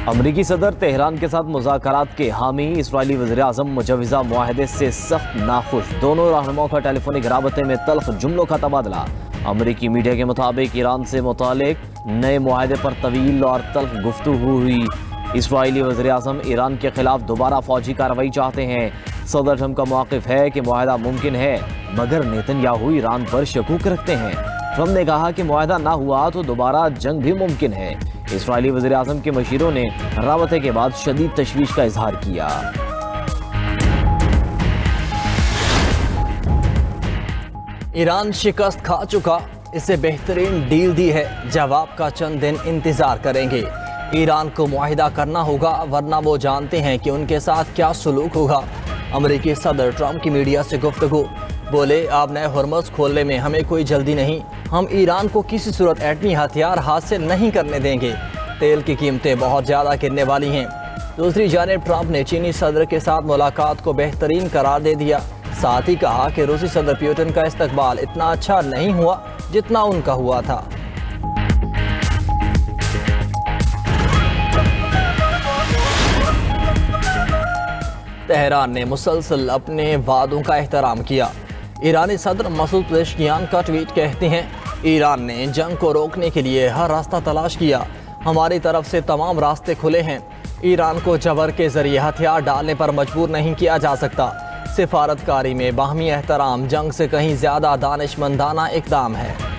अमरीकी सदर तेहरान के साथ मुज़ाकरात के हामी, इस्राईली वज़ीर-ए-आज़म मुजव्वज़ा मुआहदे से सख्त नाखुश। दोनों रहनुमाओं का टेलीफोनिक राबते में तल्ख जुमलों का तबादला। अमरीकी मीडिया के मुताबिक ईरान से मुतालिक नए मुआहदे पर तवील और तल्ख गुफ्तगू हुई। इस्राईली वज़ीर-ए-आज़म ईरान के खिलाफ दोबारा फौजी कार्रवाई चाहते हैं। सदर ट्रंप का मौक़िफ़ है कि मुआहदा मुमकिन है, मगर नेतन्याहू ईरान पर शकूक रखते हैं। ट्रंप ने कहा कि मुआहदा ना हुआ तो दोबारा जंग भी मुमकिन है। इस्राईली वज़ीर-ए-आज़म के मशीरों ने राबते के बाद शदीद तशवीश का इजहार किया। ईरान शिकस्त खा चुका, इसे बेहतरीन डील दी है, जवाब का चंद दिन इंतजार करेंगे। ईरान को मुआहिदा करना होगा, वरना वो जानते हैं कि उनके साथ क्या सलूक होगा। अमरीकी सदर ट्रंप की मीडिया से गुफ्तगू। बोले, आप नए हुर्मुज़ खोलने में हमें कोई जल्दी नहीं, हम ईरान को किसी सूरत एटमी हथियार हासिल नहीं करने देंगे। तेल की कीमतें बहुत ज़्यादा गिरने वाली हैं। दूसरी जानिब ट्रंप ने चीनी सदर के साथ मुलाकात को बेहतरीन करार दे दिया। साथ ही कहा कि रूसी सदर पुतिन का इस्तकबाल इतना अच्छा नहीं हुआ जितना उनका हुआ था। तेहरान ने मुसलसल अपने वादों का एहतराम किया। ईरानी सदर मसूद पेज़ेश्कियान का ट्वीट कहते हैं, ईरान ने जंग को रोकने के लिए हर रास्ता तलाश किया, हमारी तरफ से तमाम रास्ते खुले हैं। ईरान को जबर के जरिए हथियार डालने पर मजबूर नहीं किया जा सकता। सिफारतकारी में बाहमी एहतराम जंग से कहीं ज़्यादा दानिशमंदाना इक़दाम है।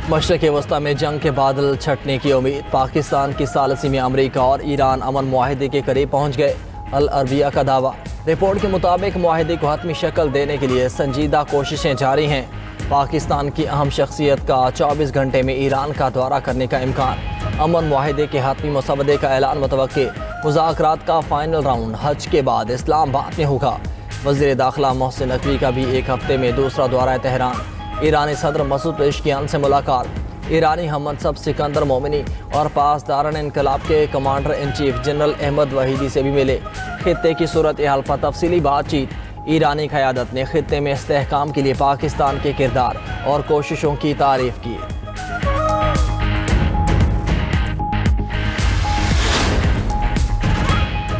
मशरक़ वस्ता में जंग के बादल छटने की उम्मीद। पाकिस्तान की सालसी में अमरीका और ईरान अमन मुआहदे के करीब पहुँच गए। अल अरबिया का दावा। रिपोर्ट के मुताबिक मुआहदे को हतमी शक्ल देने के लिए संजीदा कोशिशें जारी हैं। पाकिस्तान की अहम शख्सियत का 24 घंटे में ईरान का दौरा करने का इम्कान। अमन मुआहदे के हतमी मसवदे का ऐलान मुतवक्के। मुज़ाकरात का फाइनल राउंड हज के बाद इस्लामाबाद में होगा। वज़ीर दाखिला मोहसिन नकवी का भी एक हफ्ते में दूसरा दौरा तेहरान। ईरानी सदर मसूद पेज़ेश्कियान से मुलाकात। ईरानी हममनसब सिकंदर मोमिनी और पासदारान इनकलाब के commander in chief general Ahmad Vahidi से भी मिले। खित्ते की सूरत हाल पर तफसीली बातचीत। ईरानी क़यादत ने खित्ते में इस्तेहकाम के लिए पाकिस्तान के किरदार और कोशिशों की तारीफ की।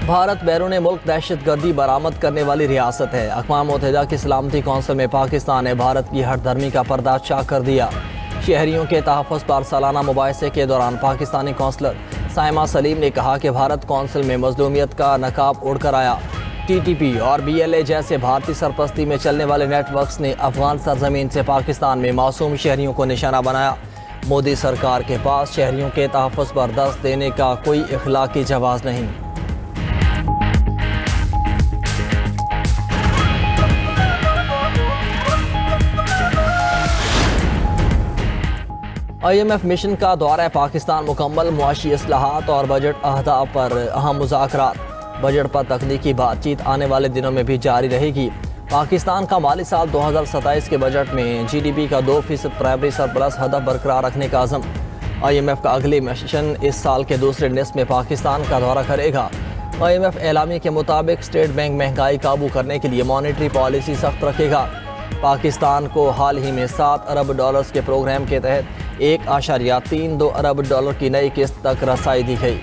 भारत बैरून मुल्क दहशतगर्दी बरामद करने वाली रियासत है। अक़वाम मुत्तहिदा की सलामती कौंसिल में पाकिस्तान ने भारत की हठधर्मी का पर्दाफाश कर दिया। शहरियों के तहफ़्फ़ुज़ पर सालाना मुबाहिसे के दौरान पाकिस्तानी कौंसलर साइमा सलीम ने कहा कि भारत कौंसिल में मज़लूमियत का नकाब उड़कर आया। TTP और BLA जैसे भारतीय सरपरस्ती में चलने वाले नेटवर्क्स ने अफगान सरजमीन से पाकिस्तान में मासूम शहरियों को निशाना बनाया। मोदी सरकार के पास शहरियों के तहफ़्फ़ुज़ पर दस्त देने का कोई इखलाकी जवाज़ नहीं। IMF मिशन का दौरा पाकिस्तान मुकम्मल। मुआशी इस्लाहात और बजट अहदाफ पर अहम मुज़ाकरात। बजट पर तकनीकी बातचीत आने वाले दिनों में भी जारी रहेगी। पाकिस्तान का माली साल 2027 के बजट में GDP का 2% प्राइमरी सरप्लस हदफ बरकरार रखने का अज़म। IMF का अगली मिशन इस साल के दूसरे निस्फ़ में पाकिस्तान का दौरा करेगा। IMF एलामी के मुताबिक स्टेट बैंक महंगाई काबू करने के लिए मॉनेटरी पॉलिसी सख्त रखेगा। पाकिस्तान को हाल ही में $7 अरब के प्रोग्राम के तहत 1.32 अरब की नई किस्त तक रसाई दी गई।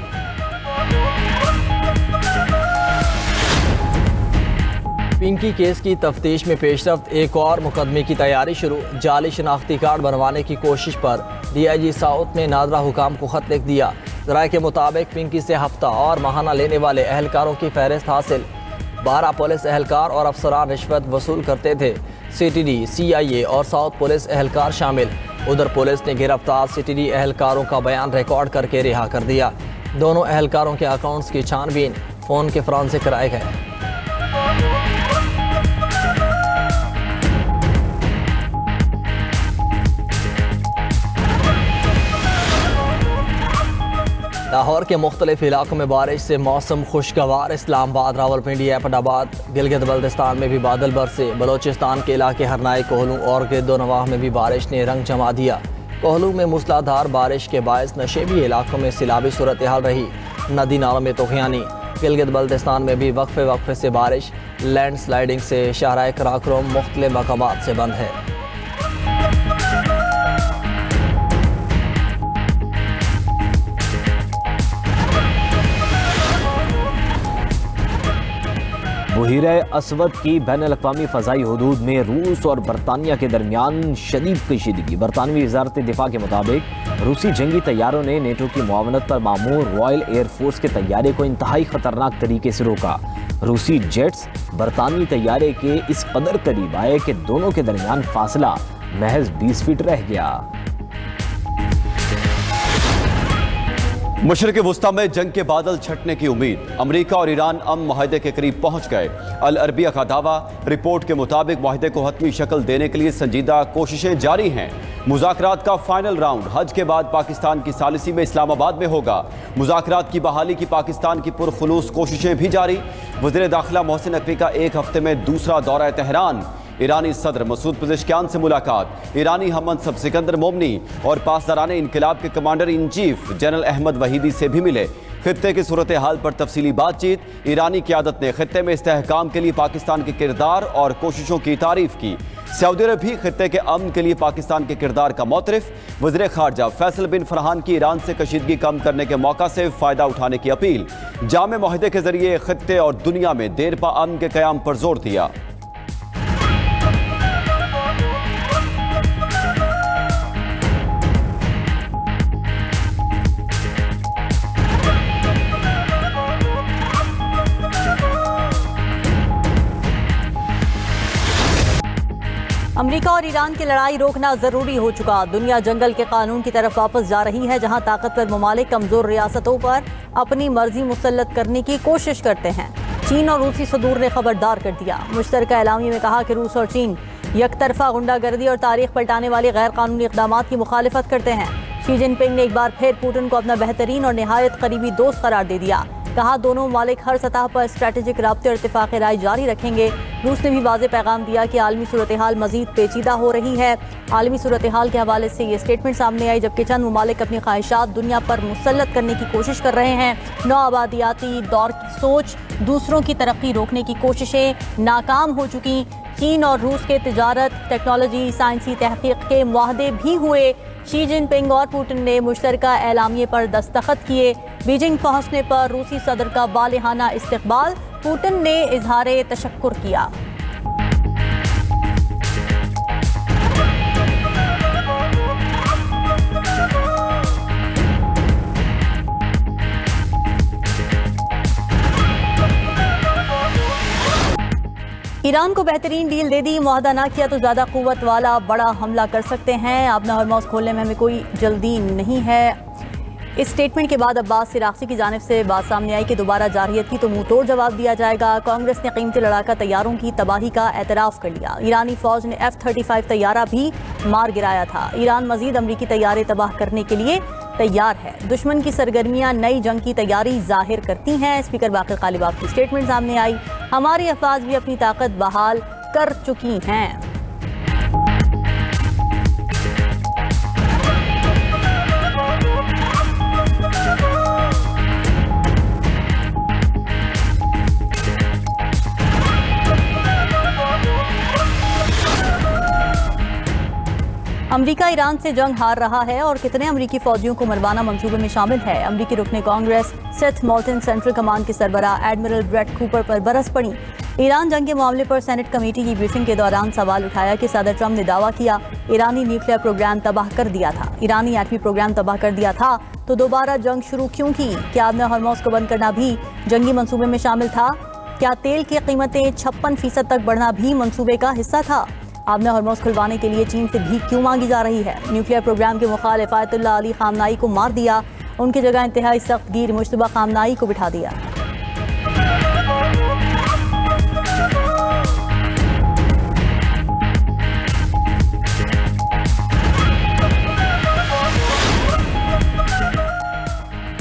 पिंकी केस की तफ्तीश में पेशरफ्त। एक और मुकदमे की तैयारी शुरू। जाली शनाख्ती कार्ड बनवाने की कोशिश पर DIG साउथ ने नादरा हुकाम को खत लिख दिया। ज़राए के मुताबिक पिंकी से हफ्ता और माहाना लेने वाले अहलकारों की फहरिस्त हासिल। 12 पुलिस अहलकार और अफसरान रिश्वत वसूल करते थे। CTD, CIA और साउथ पुलिस अहलकार शामिल। उधर पुलिस ने गिरफ्तार CTD अहलकारों का बयान रिकॉर्ड करके रिहा कर दिया। दोनों अहलकारों के अकाउंट्स की छानबीन, फ़ोन के फॉरेंसिक कराए गए। लाहौर के मुख्तलिफ इलाकों में बारिश से मौसम खुशगवार। इस्लामाबाद, रावलपिंडी, एबटाबाद, गिलगित बल्तिस्तान में भी बादल बरसे। बलोचिस्तान के इलाके हरनाई, कोहलू और गिरदोनवाह में भी बारिश ने रंग जमा दिया। कोहलू में मूसलाधार बारिश के बायस नशेबी इलाकों में सिलाबी सूरत हाल रही। नदी नालों में तूफ़ानी। गिलगित बल्तिस्तान में भी वक्फे वक्फे से बारिश। लैंड स्लाइडिंग से शाहराह कराकोरम मुख्तलिफ मकामात से बंद है। बहीर असवद की बैनुल-अक़वामी फ़ज़ाई हुदूद में रूस और बरतानिया के दरमियान शदीद कशीदगी। बरतानवी वज़ारत दिफ़ा के मुताबिक रूसी जंगी तैयारों ने नेटो की मुआवनत पर मामूर रॉयल एयरफोर्स के तैयारे को इंतहाई ख़तरनाक तरीके से रोका। रूसी जेट्स बरतानवी तैयारे के इस कदर करीब आए कि दोनों के दरमियान फासला महज 20 फीट रह गया। मशरिक़ वुस्ता में जंग के बादल छटने की उम्मीद। अमरीका और ईरान अमन मुआहदे के करीब पहुंच गए। अल अरबिया का दावा। रिपोर्ट के मुताबिक मुआहदे को हतमी शक्ल देने के लिए संजीदा कोशिशें जारी हैं। मुज़ाकरात का फाइनल राउंड हज के बाद पाकिस्तान की सालिसी में इस्लामाबाद में होगा। मुज़ाकरात की बहाली की पाकिस्तान की पुरखुलूस कोशिशें भी जारी। वज़ीर दाखिला मोहसिन नकवी का एक हफ्ते में दूसरा दौरा तेहरान। ईरानी सदर मसूद पेज़ेश्कियान से मुलाकात। ईरानी हम-मनसब सिकंदर मोमनी और पासदाराने इनकलाब के commander in chief general Ahmad Vahidi से भी मिले। खित्ते की सूरत हाल पर तफसीली बातचीत। ईरानी क़यादत ने खित्ते में इस्तेहकाम के लिए पाकिस्तान के किरदार और कोशिशों की तारीफ की। सऊदी अरब भी खित्ते के अमन के लिए पाकिस्तान के किरदार का मोतरफ। वज़ीर ख़ारजा फैसल बिन फरहान की ईरान से कशीदगी कम करने के मौका से फ़ायदा उठाने की अपील। जामे मुआहदे के ज़रिए खित्ते और दुनिया में देरपा अमन के क़याम पर जोर दिया। अमेरिका और ईरान की लड़ाई रोकना जरूरी हो चुका। दुनिया जंगल के कानून की तरफ वापस जा रही है, जहां ताकतवर ममालिक कमजोर रियासतों पर अपनी मर्जी मुसल्लत करने की कोशिश करते हैं। चीन और रूसी सदूर ने खबरदार कर दिया। मुश्तरका एलामी में कहा कि रूस और चीन यकतरफा गुंडागर्दी और तारीख पलटाने वाले गैर कानूनी इक़दाम की मुखालिफत करते हैं। शी जिनपिंग ने एक बार फिर पुतिन को अपना बेहतरीन और नहायत करीबी दोस्त करार दे दिया। कहा दोनों मालिक हर सतह पर स्ट्रेटेजिक राब्ते और इत्तेफाक राय जारी रखेंगे। रूस ने भी वाज़ेह पैगाम दिया कि आलमी सूरत हाल मजीद पेचीदा हो रही है। आलमी सूरत हाल के हवाले से ये स्टेटमेंट सामने आई, जबकि चंद ममालिक अपनी ख्वाहिशात दुनिया पर मुसल्लत करने की कोशिश कर रहे हैं। नौ आबादियाती दौर की सोच, दूसरों की तरक्की रोकने की कोशिशें नाकाम हो चुकी। चीन और रूस के तिजारत, टेक्नोलॉजी, साइंसी तहकीक के मुआहदे भी हुए। शी जिनपिंग और पुतिन ने मुश्तरका एलामिये पर दस्तखत किए। बीजिंग पहुंचने पर रूसी सदर का बालिहाना इस्तकबाल। पुतिन ने इजहार तशक्कुर किया। ईरान को बेहतरीन डील दे दी। मुआहदा ना किया तो ज़्यादा क़ुव्वत वाला बड़ा हमला कर सकते हैं। आबना हॉर्मोज़ खोलने में हमें कोई जल्दी नहीं है। इस स्टेटमेंट के बाद अब्बास इराक़ी की जानिब से बात सामने आई कि दोबारा जारहियत की तो मुंह तोड़ जवाब दिया जाएगा। कांग्रेस ने कीमती लड़ाका तैयारों की तबाही का एतराफ़ कर लिया। ईरानी फ़ौज ने F-35 तैयारा भी मार गिराया था। ईरान मज़ीद अमरीकी तैयारे तबाह करने के लिए तैयार है। दुश्मन की सरगर्मियां नई जंग की तैयारी जाहिर करती हैं। स्पीकर बाक़िर ग़ालिबाफ की स्टेटमेंट सामने आई। हमारी अफ़वाज भी अपनी ताकत बहाल कर चुकी हैं। अमेरिका ईरान से जंग हार रहा है और कितने अमेरिकी फौजियों को मरवाना मंसूबे में शामिल है। अमेरिकी रुकने Congress Seth molten central command के सरबराह एडमिरल ब्रेट कूपर पर बरस पड़ी। ईरान जंग के मामले पर सेनेट कमेटी की ब्रीफिंग के दौरान सवाल उठाया कि सदर ट्रंप ने दावा किया ईरानी न्यूक्लियर प्रोग्राम तबाह कर दिया था। ईरानी एटमी प्रोग्राम तबाह कर दिया था तो दोबारा जंग शुरू क्यों की? क्या आबना हॉर्मोज़ को बंद करना भी जंगी मंसूबे में शामिल था? क्या तेल की कीमतें 56% तक बढ़ना भी मंसूबे का हिस्सा था? आबना हॉर्मोज़ खुलवाने के लिए चीन से भीख क्यों मांगी जा रही है? न्यूक्लियर प्रोग्राम के मुखालिफ आयतुल्लाह अली खामनाई को मार दिया, उनकी जगह इंतहाई सख्त गिर मुश्तबा खामनाई को बिठा दिया।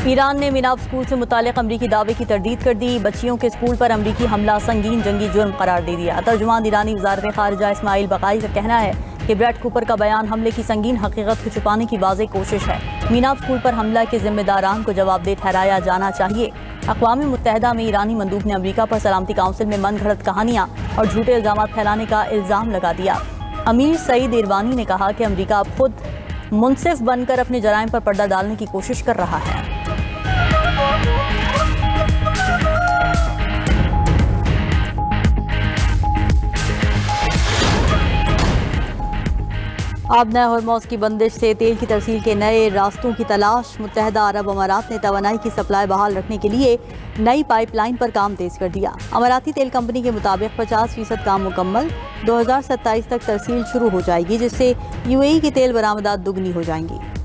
ईरान ने मिनाब स्कूल से मुताल्लिक़ अमरीकी दावे की तरदीद कर दी। बच्चियों के स्कूल पर अमरीकी हमला संगीन जंगी जुर्म करार दे दिया। तर्जुमान ईरानी वज़ारत ख़ारिजा इस्माइल बक़ाई का कहना है कि ब्रेट कूपर का बयान हमले की संगीन हकीकत को छुपाने की वाज़ेह कोशिश है। मिनाब स्कूल पर हमला के जिम्मेदारान को जवाबदेह ठहराया जाना चाहिए। अक़वाम मुत्तहिदा में ईरानी मंदूब ने अमरीका पर सलामती काउंसिल में मन घड़त कहानियाँ और झूठे इल्ज़ाम फैलाने का इल्ज़ाम लगा दिया। अमीर सईद इरवानी ने कहा कि अमरीका अब खुद मुनसिफ बनकर अपने जराइम पर पर्दा डालने की कोशिश कर रहा है। आबना हॉर्मोज की बंदिश से तेल की तरसील के नए रास्तों की तलाश। मुत्तहदा अरब अमारात ने तवानाई की सप्लाई बहाल रखने के लिए नई पाइपलाइन पर काम तेज कर दिया। अमाराती तेल कंपनी के मुताबिक 50% काम मुकम्मल। 2027 तक तरसील शुरू हो जाएगी, जिससे UAE की तेल बरामदात दुगनी हो जाएंगी।